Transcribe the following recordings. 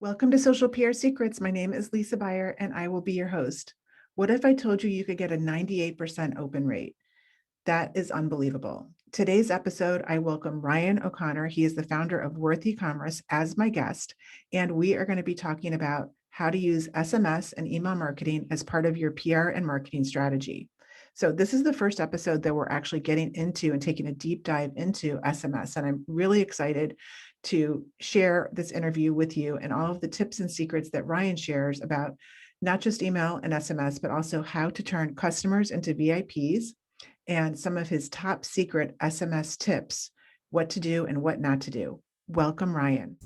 Welcome to Social PR Secrets. My name is Lisa Beyer and I will be your host. What if I told you you could get a 98% open rate? That is unbelievable. Today's episode, I welcome Ryan O'Connor. He is the founder of Worth eCommerce as my guest, and we are going to be talking about how to use SMS and email marketing as part of your PR and marketing strategy. So this is the first episode that we're actually getting into and taking a deep dive into SMS, and I'm really excited to share this interview with you and all of the tips and secrets that Ryan shares about not just email and SMS, but also how to turn customers into VIPs and some of his top secret SMS tips, what to do and what not to do. Welcome, Ryan.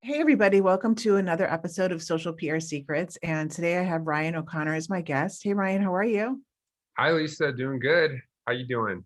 Hey, everybody. Welcome to another episode of Social PR Secrets. And today I have Ryan O'Connor as my guest. Hey, Ryan, how are you? Hi, Lisa. Doing good. How you doing?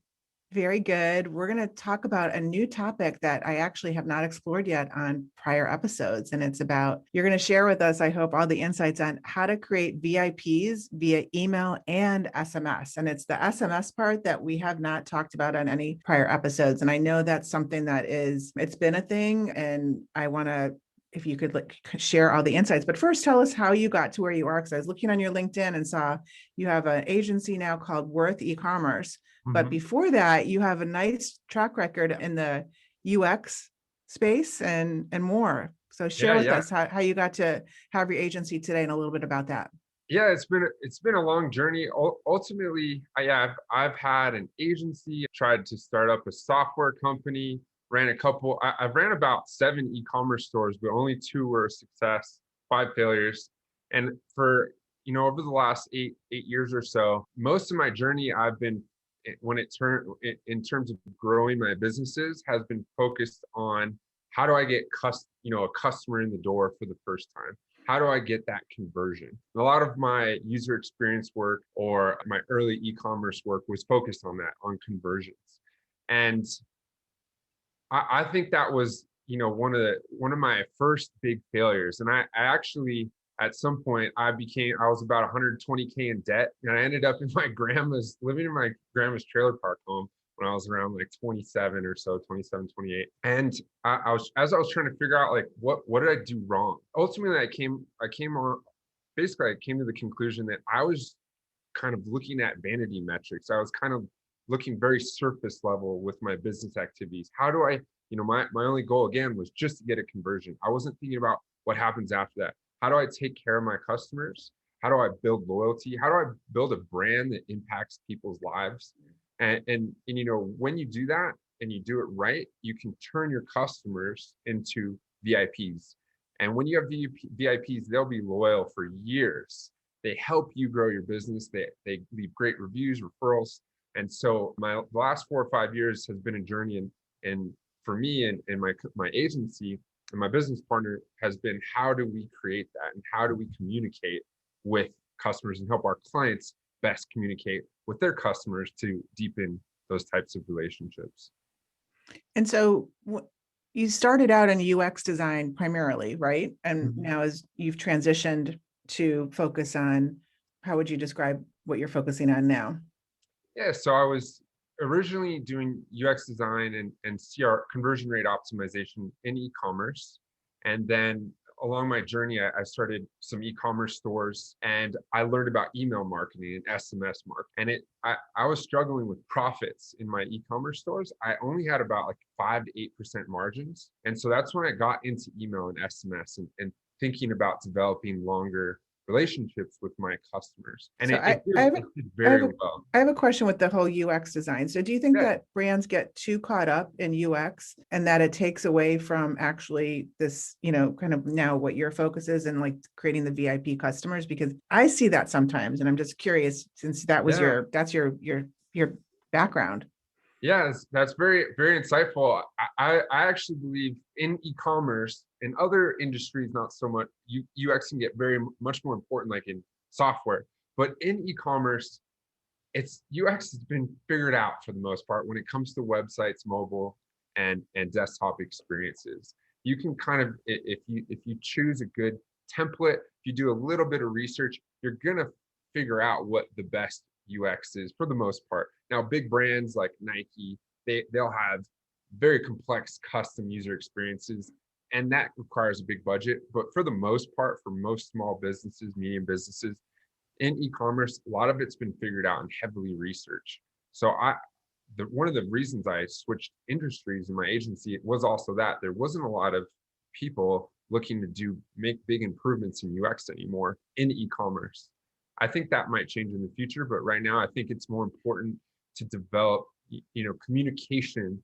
Very good. We're going to talk about a new topic that I actually have not explored yet on prior episodes. And it's about, you're going to share with us, I hope, all the insights on how to create VIPs via email and SMS. And it's the SMS part that we have not talked about on any prior episodes. And I know that's something that it's been a thing. And I want to, if you could share all the insights. But first, tell us how you got to where you are. Because I was looking on your LinkedIn and saw you have an agency now called Worth eCommerce. But before that, you have a nice track record in the UX space and more. So share with us how you got to have your agency today and a little bit about that. Yeah, it's been a long journey. Ultimately, I've had an agency, tried to start up a software company, ran a couple. I've ran about 7 e-commerce stores, but only 2 were a success, 5 failures. And for over the last eight years or so, most of my journey I've been in terms of growing my businesses has been focused on how do I get a customer in the door for the first time? How do I get that conversion? And a lot of my user experience work or my early e-commerce work was focused on that, on conversions. And I think that was, one of my first big failures. And I actually, at some point, I was about 120K in debt, and I ended up living in my grandma's trailer park home when I was around like 27 or so, 27, 28. And as I was trying to figure out like, what did I do wrong? Ultimately, I came to the conclusion that I was kind of looking at vanity metrics. I was kind of looking very surface level with my business activities. How do I, my only goal again was just to get a conversion. I wasn't thinking about what happens after that. How do I take care of my customers? How do I build loyalty? How do I build a brand that impacts people's lives? And when you do that and you do it right, you can turn your customers into VIPs. And when you have VIPs, they'll be loyal for years. They help you grow your business. They leave great reviews, referrals. And so the last 4 or 5 years has been a journey. And for me and my agency, and my business partner has been, how do we create that? And how do we communicate with customers and help our clients best communicate with their customers to deepen those types of relationships? And so you started out in UX design primarily, right? And now as you've transitioned to focus on, how would you describe what you're focusing on now? Yeah, so I was originally doing UX design and CR, conversion rate optimization in e-commerce. And then along my journey, I started some e-commerce stores, and I learned about email marketing and SMS marketing. And I was struggling with profits in my e-commerce stores. I only had about like 5 to 8% margins. And so that's when I got into email and SMS and thinking about developing longer relationships with my customers. And so it did very well. I have a question with the whole UX design. So do you think that brands get too caught up in UX and that it takes away from actually this, kind of now what your focus is and like creating the VIP customers? Because I see that sometimes, and I'm just curious, since that was that's your background. Yes, that's very, very insightful. I actually believe in e-commerce. In other industries, not so much. UX can get very much more important, like in software. But in e-commerce, UX has been figured out for the most part when it comes to websites, mobile, and desktop experiences. You can kind of, if you choose a good template, if you do a little bit of research, you're gonna figure out what the best UX is for the most part. Now, big brands like Nike, they'll have very complex custom user experiences. And that requires a big budget. But for the most part, for most small businesses, medium businesses in e-commerce, a lot of it's been figured out and heavily researched. So one of the reasons I switched industries in my agency was also that there wasn't a lot of people looking to make big improvements in UX anymore in e-commerce. I think that might change in the future, but right now I think it's more important to develop, communication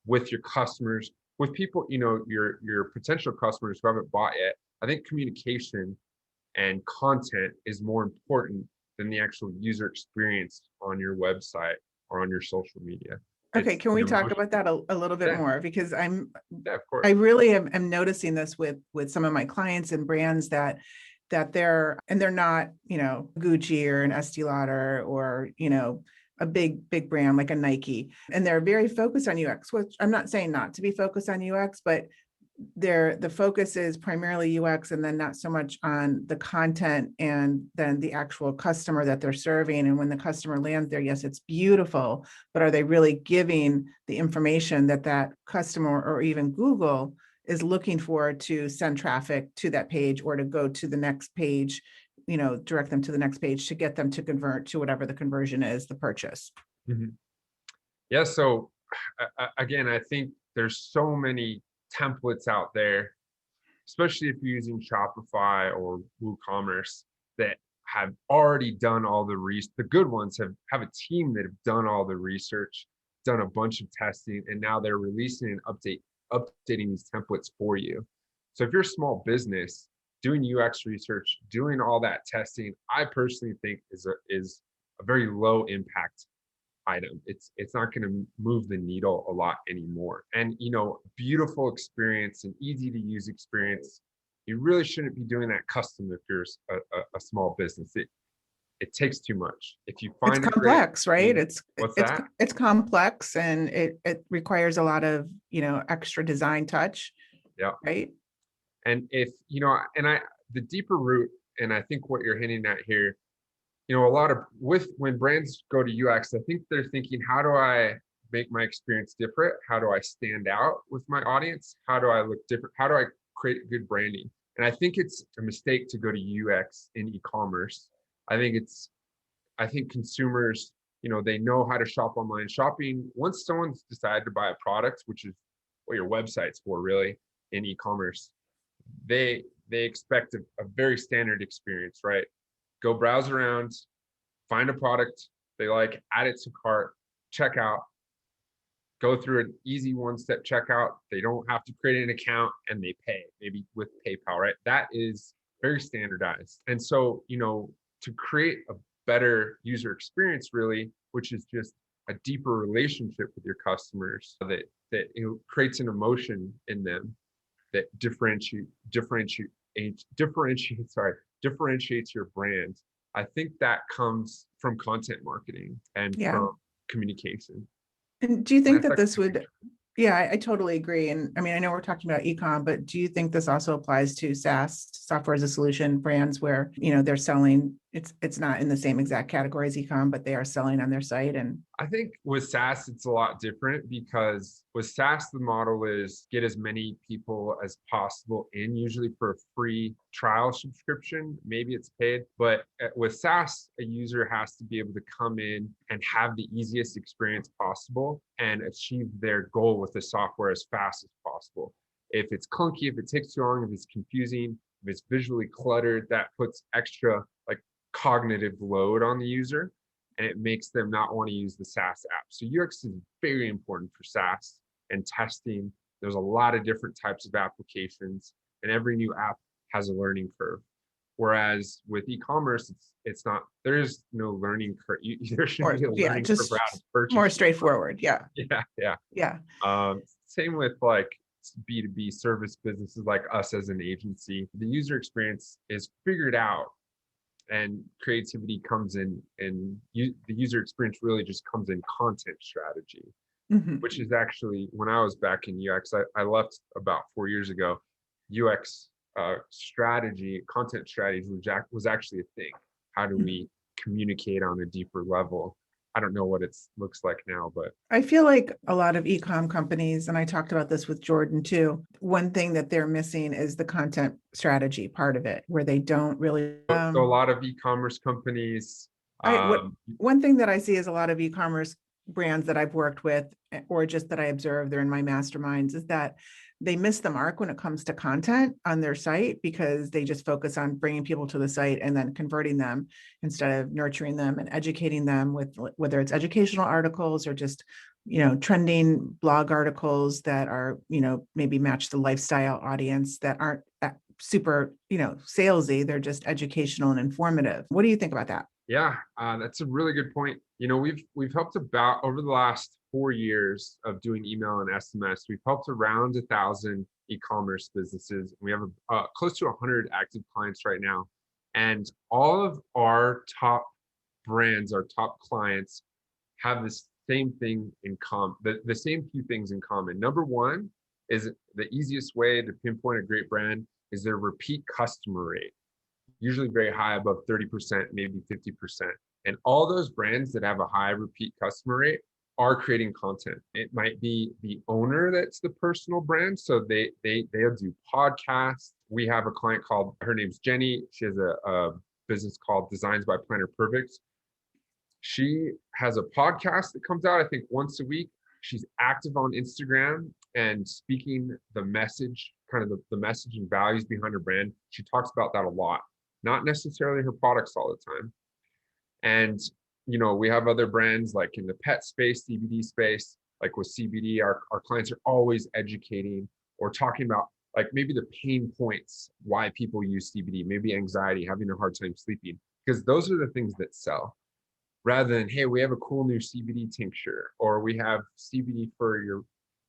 with your customers, with people, your potential customers who haven't bought yet. I think communication and content is more important than the actual user experience on your website or on your social media. Okay, It's can we an talk emotion. about that a little bit Yeah, more? Because yeah, of course. I really am noticing this with some of my clients and brands that they're not, Gucci or an Estee Lauder or, a big brand like a Nike, and they're very focused on UX, which I'm not saying not to be focused on UX, but the focus is primarily UX and then not so much on the content and then the actual customer that they're serving. And when the customer lands there, yes, it's beautiful, but are they really giving the information that that customer or even Google is looking for to send traffic to that page or to go to the next page, direct them to the next page to get them to convert to whatever the conversion is, the purchase. Mhm. Yeah. So again, I think there's so many templates out there, especially if you're using Shopify or WooCommerce, that have already done all the research. The good ones have a team that have done all the research, done a bunch of testing, and now they're releasing and updating these templates for you. So if you're a small business doing UX research, doing all that testing, I personally think is a very low impact item. It's not going to move the needle a lot anymore. And beautiful experience and easy to use experience. You really shouldn't be doing that custom if you're a small business. It takes too much. If you It's find a great complex, right? thing, what's that? It's complex and it requires a lot of, extra design touch, Yeah. right? And if the deeper root, and I think what you're hinting at here, a lot of when brands go to UX, I think they're thinking, how do I make my experience different? How do I stand out with my audience? How do I look different? How do I create good branding? And I think it's a mistake to go to UX in e-commerce. I think consumers, they know how to shop online. Shopping, once someone's decided to buy a product, which is what your website's for really in e-commerce, they expect a very standard experience, right? Go browse around, find a product they like, add it to cart, check out, go through an easy one-step checkout. They don't have to create an account and they pay, maybe with PayPal, right? That is very standardized. And so, to create a better user experience, really, which is just a deeper relationship with your customers that creates an emotion in them that differentiates your brand. I think that comes from content marketing and Yeah. from communication. And do you And think that's that this actually would, yeah, I totally agree. And I mean, I know we're talking about ecom, but do you think this also applies to SaaS, software as a solution brands where, they're selling, it's not in the same exact category as ecom, but they are selling on their site? And I think with SaaS, it's a lot different because with SaaS, the model is get as many people as possible in, usually for a free trial subscription. Maybe it's paid, but with SaaS, a user has to be able to come in and have the easiest experience possible and achieve their goal with the software as fast as possible. If it's clunky, if it takes too long, if it's confusing, if it's visually cluttered, that puts extra like cognitive load on the user, and it makes them not want to use the SaaS app. So UX is very important for SaaS and testing. There's a lot of different types of applications, and every new app has a learning curve. Whereas with e-commerce, it's not, there's no learning curve. There should or be a yeah, learning curve for how to just more purchase. straightforward. Yeah. Yeah. Yeah. Same with like B2B service businesses like us as an agency. The user experience is figured out and creativity comes in, and the user experience really just comes in content strategy, which is actually, when I was back in UX, I left about 4 years ago. UX strategy, content strategy was actually a thing. How do we communicate on a deeper level? I don't know what it looks like now, but I feel like a lot of e-com companies, and I talked about this with Jordan too, one thing that they're missing is the content strategy part of it, where they don't really so a lot of e-commerce companies, I what um, one thing that I see is a lot of e-commerce brands that I've worked with, or just that I observe, they're in my masterminds, is that they miss the mark when it comes to content on their site because they just focus on bringing people to the site and then converting them instead of nurturing them and educating them with whether it's educational articles or just trending blog articles that are maybe match the lifestyle audience that aren't super salesy. They're just educational and informative. What do you think about that? yeah, that's a really good point. We've helped about over the last 4 years of doing email and SMS. We've helped around 1,000 e-commerce businesses. We have close to 100 active clients right now, and all of our top brands, our top clients, have the same thing in common. The same few things in common. Number one is the easiest way to pinpoint a great brand is their repeat customer rate, usually very high, above 30%, maybe 50%. And all those brands that have a high repeat customer rate are creating content. It might be the owner that's the personal brand. So they'll do podcasts. We have a client called, her name's Jenny. She has a business called Designs by Planner Perfect. She has a podcast that comes out, I think, once a week. She's active on Instagram and speaking the message, kind of the message and values behind her brand. She talks about that a lot, not necessarily her products all the time. And, we have other brands like in the pet space, CBD space, like with CBD, our clients are always educating or talking about like maybe the pain points, why people use CBD, maybe anxiety, having a hard time sleeping, because those are the things that sell. Rather than, hey, we have a cool new CBD tincture, or we have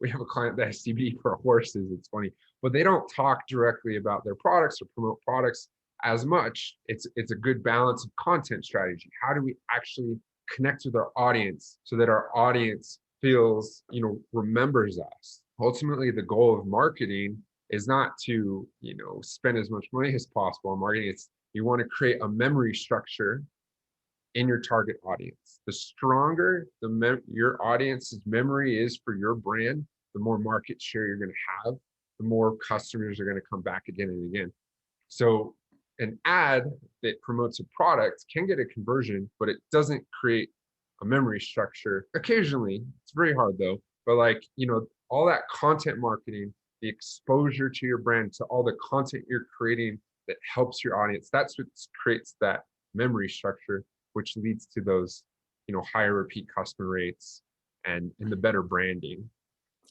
we have a client that has CBD for horses. It's funny, but they don't talk directly about their products or promote products as much. It's a good balance of content strategy. How do we actually connect with our audience so that our audience feels, remembers us? Ultimately, the goal of marketing is not to, spend as much money as possible on marketing. It's you want to create a memory structure in your target audience. The stronger your audience's memory is for your brand, the more market share you're going to have, the more customers are going to come back again and again. So an ad that promotes a product can get a conversion, but it doesn't create a memory structure. Occasionally, it's very hard though, but all that content marketing, the exposure to your brand, to all the content you're creating that helps your audience, that's what creates that memory structure, which leads to those, higher repeat customer rates and the better branding.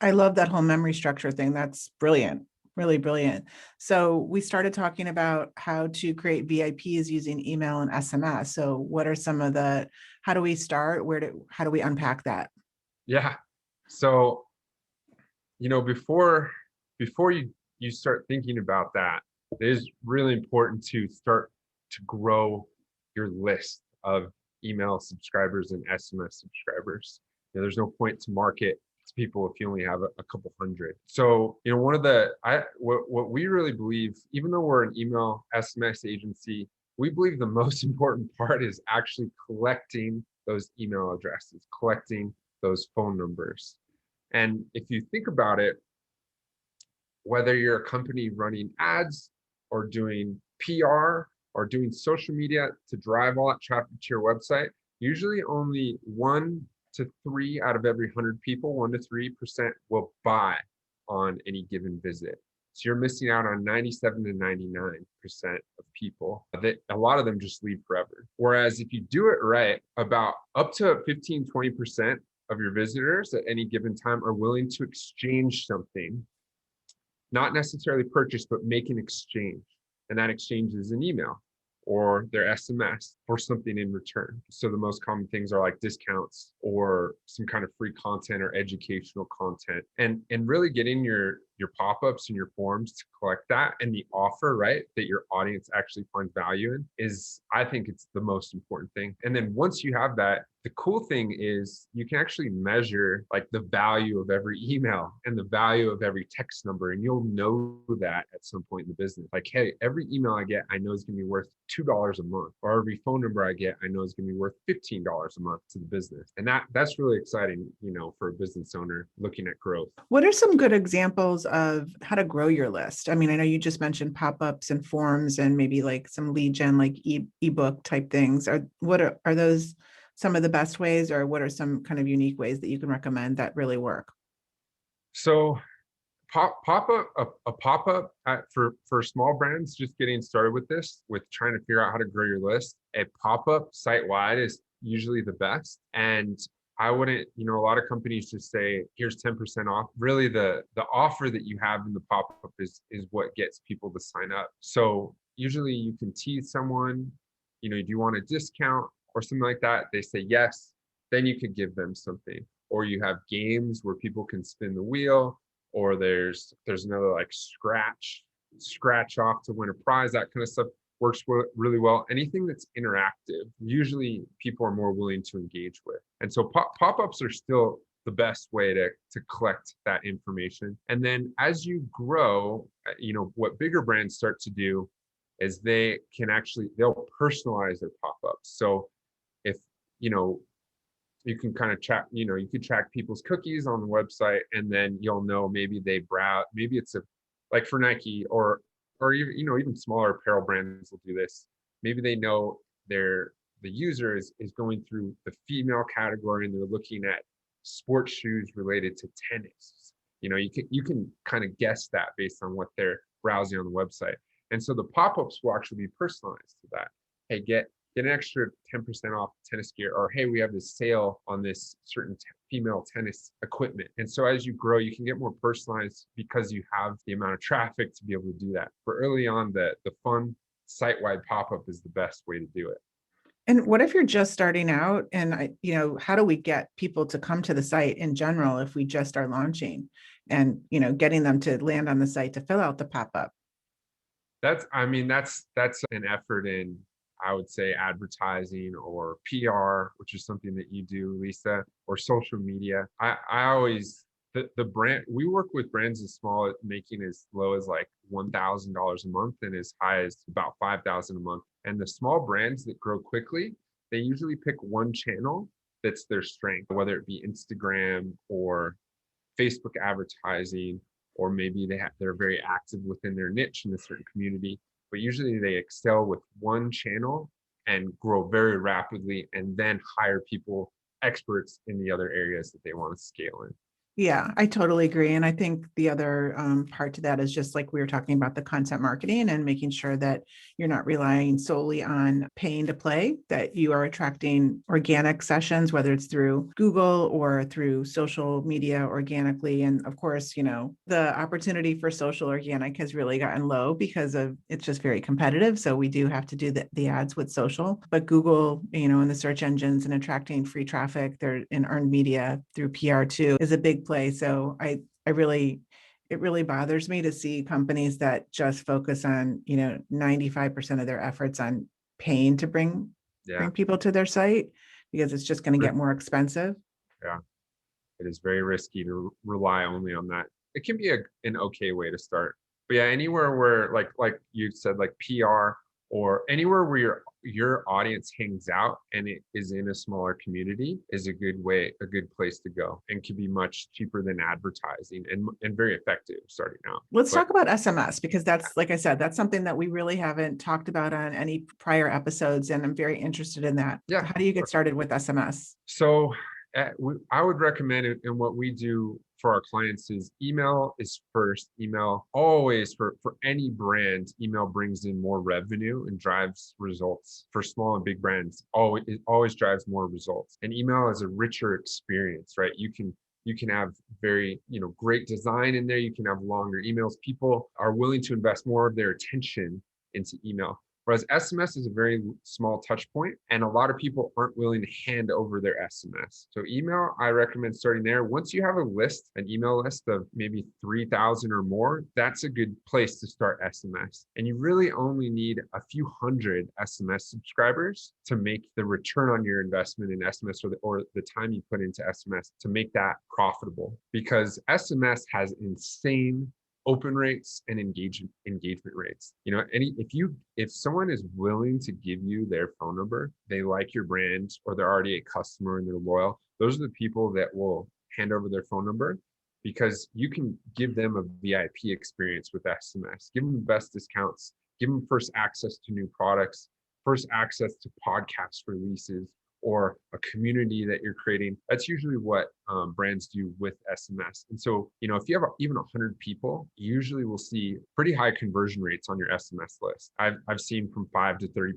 I love that whole memory structure thing. That's brilliant, really brilliant. So we started talking about how to create VIPs using email and SMS. So what are some of how do we start? How do we unpack that? Yeah. So, before you start thinking about that, it is really important to start to grow your list of email subscribers and SMS subscribers. There's no point to market to people if you only have a couple hundred. So, one of what we really believe, even though we're an email SMS agency, we believe the most important part is actually collecting those email addresses, collecting those phone numbers. And if you think about it, whether you're a company running ads or doing PR or doing social media to drive all that traffic to your website, usually only 1 to 3 out of every 100 people, 1 to 3% will buy on any given visit. So you're missing out on 97 to 99% of people that a lot of them just leave forever. Whereas if you do it right, about up to 15, 20% of your visitors at any given time are willing to exchange something, not necessarily purchase, but make an exchange. And that exchange is an email or their SMS for something in return. So the most common things are like discounts or some kind of free content or educational content, and really getting your your pop-ups and your forms to collect that, and the offer, right, that your audience actually finds value in is, I think it's the most important thing. And then once you have that, the cool thing is you can actually measure like the value of every email and the value of every text number. And you'll know that at some point in the business. Like, hey, every email I get, I know is going to be worth $2 a month. Or every phone number I get, I know is going to be worth $15 a month to the business. And that's really exciting, for a business owner looking at growth. What are some good examples of how to grow your list? I mean, I know you just mentioned pop-ups and forms and maybe like some lead gen, like ebook type things. Are those some of the best ways, or what are some kind of unique ways that you can recommend that really work? So a pop-up for small brands just getting started with this, with trying to figure out how to grow your list, a pop-up site-wide is usually the best. And I wouldn't, a lot of companies just say, here's 10% off. Really, the offer that you have in the pop-up is what gets people to sign up. So usually you can tease someone, do you want a discount or something like that? They say yes, then you could give them something. Or you have games where people can spin the wheel, or there's another like scratch off to win a prize. That kind of stuff works really well. Anything that's interactive, usually people are more willing to engage with. And so pop-ups are still the best way to collect that information. And then as you grow, what bigger brands start to do is they'll personalize their pop-ups. So if, you can kind of track, you could track people's cookies on the website, and then you'll know maybe they browse, maybe it's like for Nike or even, even smaller apparel brands will do this. Maybe they know the user is going through the female category and they're looking at sports shoes related to tennis. You can kind of guess that based on what they're browsing on the website. And so the pop-ups will actually be personalized to that. Hey, get an extra 10% off tennis gear, or hey, we have this sale on this certain female tennis equipment. And so as you grow, you can get more personalized because you have the amount of traffic to be able to do that. But early on, the fun site-wide pop-up is the best way to do it. And what if you're just starting out and, how do we get people to come to the site in general if we just are launching and, getting them to land on the site to fill out the pop-up? That's an effort in, I would say, advertising or PR, which is something that you do, Lisa, or social media. I always, the brand, we work with brands as small, making as low as like $1,000 a month and as high as about $5,000 a month. And the small brands that grow quickly, they usually pick one channel that's their strength, whether it be Instagram or Facebook advertising, or maybe they're very active within their niche in a certain community. But usually they excel with one channel and grow very rapidly, and then hire people, experts in the other areas that they want to scale in. Yeah, I totally agree. And I think the other part to that is just like we were talking about the content marketing and making sure that you're not relying solely on paying to play, that you are attracting organic sessions, whether it's through Google or through social media organically. And of course, the opportunity for social organic has really gotten low because it's just very competitive. So we do have to do the ads with social, but Google, and the search engines and attracting free traffic there in earned media through PR too is a big play. So it really bothers me to see companies that just focus on, 95% of their efforts on paying to bring people to their site, because it's just going to get more expensive. Yeah, it is very risky to rely only on that. It can be an okay way to start. But yeah, anywhere where like you said, like PR, or anywhere where your audience hangs out and it is in a smaller community is a good place to go, and can be much cheaper than advertising and very effective starting out. Let's talk about SMS, because that's, like I said, that's something that we really haven't talked about on any prior episodes, and I'm very interested in that. Yeah. How do you get started with SMS? So I would recommend it, and what we do for our clients is email is first. Email always, for any brand, email brings in more revenue and drives results. For small and big brands, it always drives more results. And email is a richer experience, right? You can have very, great design in there. You can have longer emails. People are willing to invest more of their attention into email. Whereas SMS is a very small touch point, and a lot of people aren't willing to hand over their SMS. So email, I recommend starting there. Once you have a list, an email list of maybe 3,000 or more, that's a good place to start SMS. And you really only need a few hundred SMS subscribers to make the return on your investment in SMS, or the time you put into SMS to make that profitable, because SMS has insane open rates and engagement rates. You know, if someone is willing to give you their phone number, they like your brand, or they're already a customer and they're loyal, those are the people that will hand over their phone number, because you can give them a VIP experience with SMS, give them the best discounts, give them first access to new products, first access to podcast releases, or a community that you're creating. That's usually what brands do with SMS. And so, you know, if you have even 100 people, you usually will see pretty high conversion rates on your SMS list. I've seen from 5 to 30%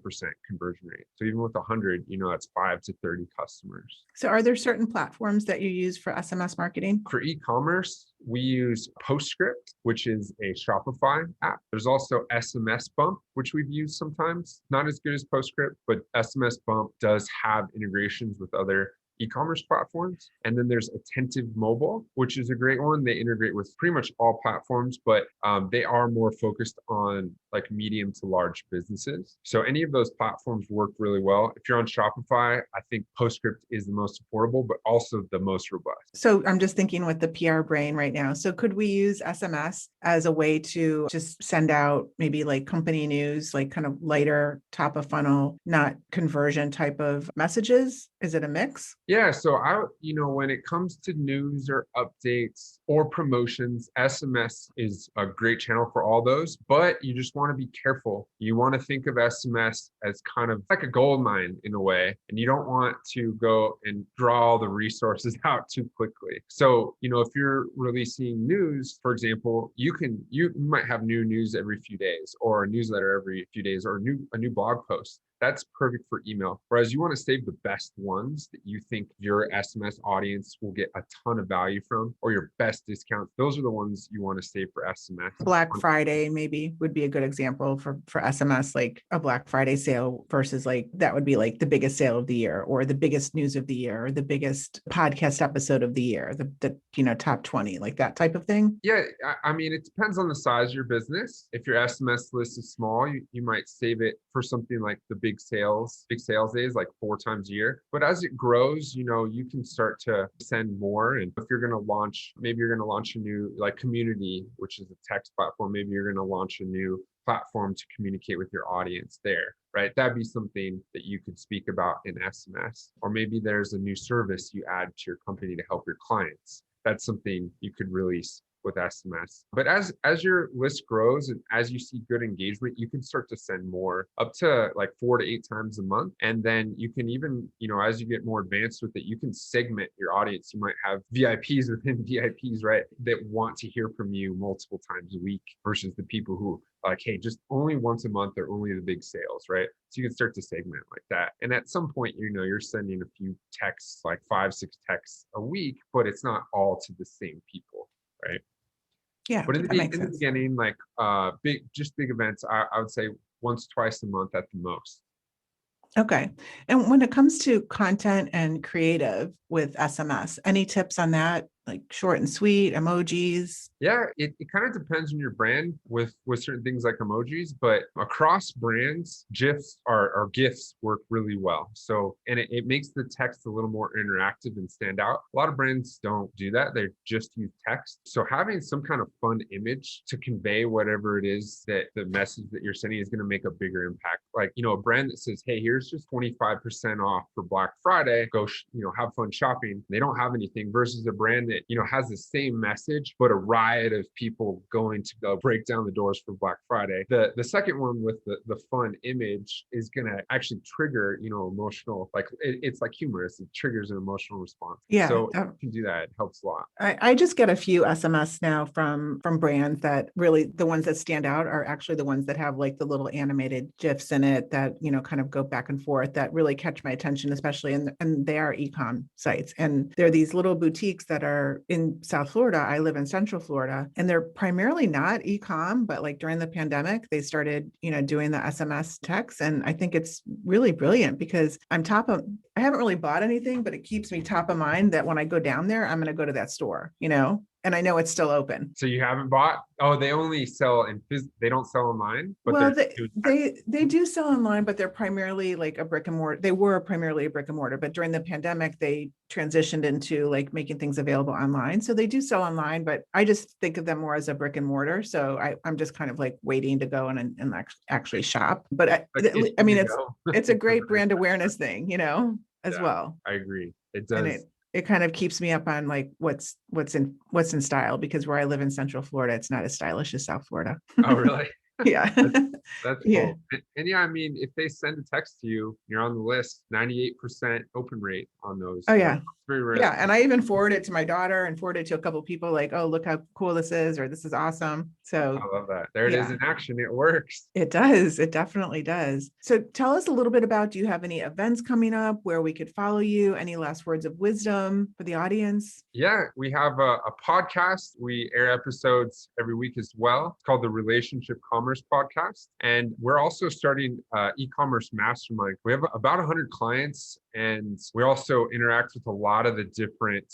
conversion rate. So even with 100, you know, that's 5 to 30 customers. So are there certain platforms that you use for SMS marketing? For e-commerce, we use Postscript, which is a Shopify app. There's also SMS Bump, which we've used sometimes. Not as good as Postscript, but SMS Bump does have integrations with other e-commerce platforms. And then there's Attentive Mobile, which is a great one. They integrate with pretty much all platforms, but they are more focused on like medium to large businesses. So any of those platforms work really well. If you're on Shopify, I think Postscript is the most affordable, but also the most robust. So I'm just thinking with the PR brain right now. So could we use SMS as a way to just send out maybe like company news, like kind of lighter top of funnel, not conversion type of messages? Is it a mix? Yeah, so when it comes to news or updates or promotions, SMS is a great channel for all those, but you just want to be careful. You want to think of SMS as kind of like a gold mine in a way, and you don't want to go and draw all the resources out too quickly. So, you know, if you're releasing news, for example, you might have new news every few days, or a newsletter every few days, or a new blog post. That's perfect for email. Whereas you want to save the best ones that you think your SMS audience will get a ton of value from, or your best discounts. Those are the ones you want to save for SMS. Black Friday maybe would be a good example for SMS, like a Black Friday sale versus like that would be like the biggest sale of the year, or the biggest news of the year, or the biggest podcast episode of the year, the top 20, like that type of thing. Yeah, I mean, it depends on the size of your business. If your SMS list is small, you might save it for something like the big sales days, like 4 times a year. But as it grows, you know, you can start to send more. And if you're going to launch, maybe you're going to launch a new like community, which is a text platform. Maybe you're going to launch a new platform to communicate with your audience there, right? That'd be something that you could speak about in SMS. Or maybe there's a new service you add to your company to help your clients. That's something you could release with SMS. But as your list grows and as you see good engagement, you can start to send more, up to like 4 to 8 times a month. And then you can even, you know, as you get more advanced with it, you can segment your audience. You might have VIPs within VIPs, right, that want to hear from you multiple times a week versus the people who like, hey, just only once a month or only the big sales, right? So you can start to segment like that. And at some point, you know, you're sending a few texts, like 5, 6 texts a week, but it's not all to the same people, right? Yeah, But in that makes the sense. beginning, like big events, I would say once, twice a month at the most. Okay. And when it comes to content and creative with SMS, any tips on that? Like short and sweet, emojis? Yeah, it kind of depends on your brand with certain things like emojis, but across brands, GIFs or GIFs work really well. So, and it makes the text a little more interactive and stand out. A lot of brands don't do that. They just use text. So having some kind of fun image to convey whatever it is that the message that you're sending is going to make a bigger impact. Like, you know, a brand that says, hey, here's just 25% off for Black Friday, go, have fun shopping. They don't have anything versus a brand that, you know, has the same message, but a riot of people going to go break down the doors for Black Friday. The second one with the fun image is going to actually trigger, you know, emotional, like it's like humorous. It triggers an emotional response. Yeah. So you can do that. It helps a lot. I just get a few SMS now from brands that really, the ones that stand out are actually the ones that have like the little animated GIFs in it that, you know, kind of go back and forth that really catch my attention, especially and they are econ sites. And they're these little boutiques that are are in South Florida. I live in Central Florida, and they're primarily not e-com, but like during the pandemic, they started, doing the SMS texts. And I think it's really brilliant because I haven't really bought anything, but it keeps me top of mind that when I go down there, I'm going to go to that store, and I know it's still open. So you haven't bought? Oh, they only sell they don't sell online, but Well, they're they doing they do sell online, but they're primarily like a brick and mortar. They were primarily a brick and mortar, but during the pandemic, they transitioned into like making things available online. So they do sell online, but I just think of them more as a brick and mortar. So I'm just kind of like waiting to go in and actually shop. But like I itching mean, to it's go. it's a great brand awareness thing, as Yeah, well. I agree. It And does. it kind of keeps me up on like what's in style, because where I live in Central Florida, it's not as stylish as South Florida. Oh, really? Yeah. That's that's Yeah. cool. And yeah, I mean, if they send a text to you, you're on the list. 98% open rate on those. Oh, You know, yeah. it's very rare. Yeah. And I even forwarded it to my daughter and forwarded it to a couple of people like, oh, look how cool this is, or this is awesome. So I love that. There it is yeah, in action. It works. it does. It definitely does. So tell us a little bit about, do you have any events coming up where we could follow you? Any last words of wisdom for the audience? Yeah, we have a podcast. We air episodes every week as well. It's called the Relationship Commerce Podcast. And we're also starting e-commerce mastermind. We have about 100 clients, and we also interact with a lot of the different,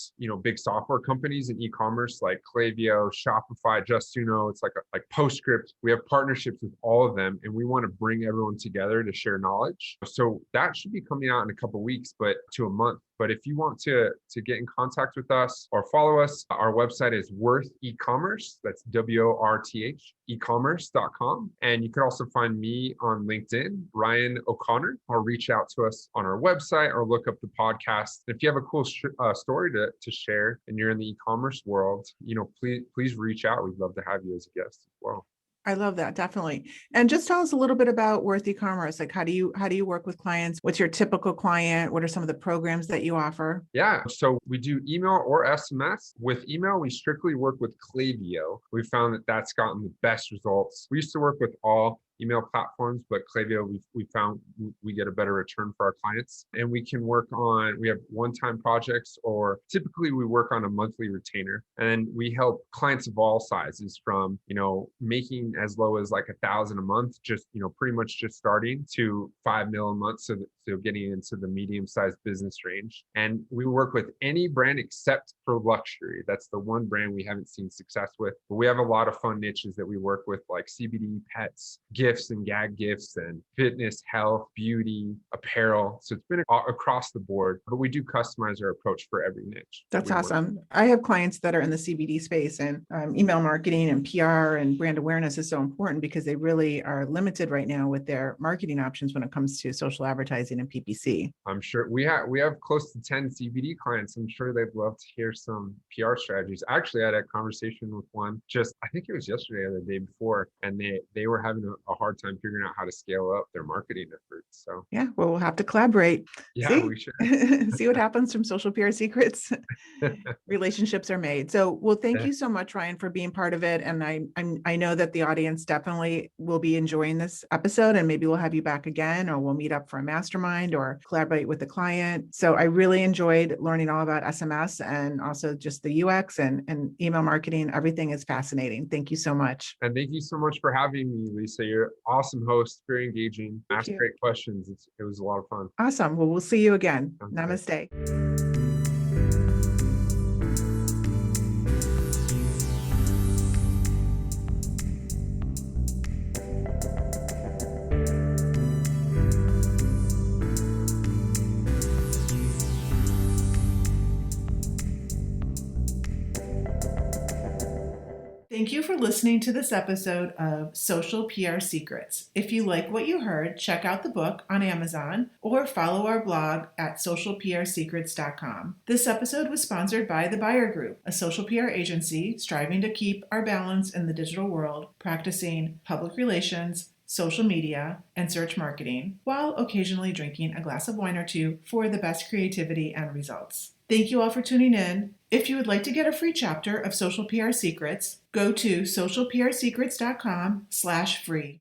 big software companies in e-commerce like Klaviyo, Shopify, Justuno. It's like Postscript. We have partnerships with all of them, and we want to bring everyone together to share knowledge. So that should be coming out in a couple of weeks, but to a month. But if you want to get in contact with us or follow us, our website is Worth eCommerce. That's WORTH, ecommerce.com. And you can also find me on LinkedIn, Ryan O'Connor, or reach out to us on our website or look up the podcast. If you have a cool story to share and you're in the e-commerce world, please reach out. We'd love to have you as a guest as well. I love that. Definitely. And just tell us a little bit about Worth eCommerce. Like, how do you work with clients? What's your typical client? What are some of the programs that you offer? Yeah, so we do email or SMS. With email, we strictly work with Klaviyo. We found that that's gotten the best results. We used to work with all email platforms, but Klaviyo, we found we get a better return for our clients. And we have one-time projects, or typically we work on a monthly retainer. And then we help clients of all sizes, from, making as low as like 1,000 a month, just, pretty much just starting, to 5 mil a month. So getting into the medium-sized business range. And we work with any brand except for luxury. That's the one brand we haven't seen success with. But we have a lot of fun niches that we work with, like CBD, pets, gifts and gag gifts, and fitness, health, beauty, apparel. So it's been across the board, but we do customize our approach for every niche. That's awesome. I have clients that are in the CBD space, and email marketing and PR and brand awareness is so important because they really are limited right now with their marketing options when it comes to social advertising and PPC. I'm sure we have close to 10 CBD clients. I'm sure they'd love to hear some PR strategies. Actually, I had a conversation with one I think it was yesterday or the day before, and they were having a hard time figuring out how to scale up their marketing efforts. So yeah, well, we'll have to collaborate. Yeah, we should. See what happens from Social PR Secrets. Relationships are made. So, well, thank you so much, Ryan, for being part of it. And I know that the audience definitely will be enjoying this episode, and maybe we'll have you back again, or we'll meet up for a mastermind or collaborate with the client. So I really enjoyed learning all about SMS and also just the UX and email marketing. Everything is fascinating. Thank you so much. And thank you so much for having me, Lisa. You're an awesome host, very engaging, ask great questions. It was a lot of fun. Awesome. Well, we'll see you again. Sounds Namaste. Thank you for listening to this episode of Social PR Secrets. If you like what you heard, check out the book on Amazon or follow our blog at socialprsecrets.com. This episode was sponsored by The Buyer Group, a social PR agency striving to keep our balance in the digital world, practicing public relations, social media, and search marketing, while occasionally drinking a glass of wine or two for the best creativity and results. Thank you all for tuning in. If you would like to get a free chapter of Social PR Secrets, go to socialprsecrets.com/free.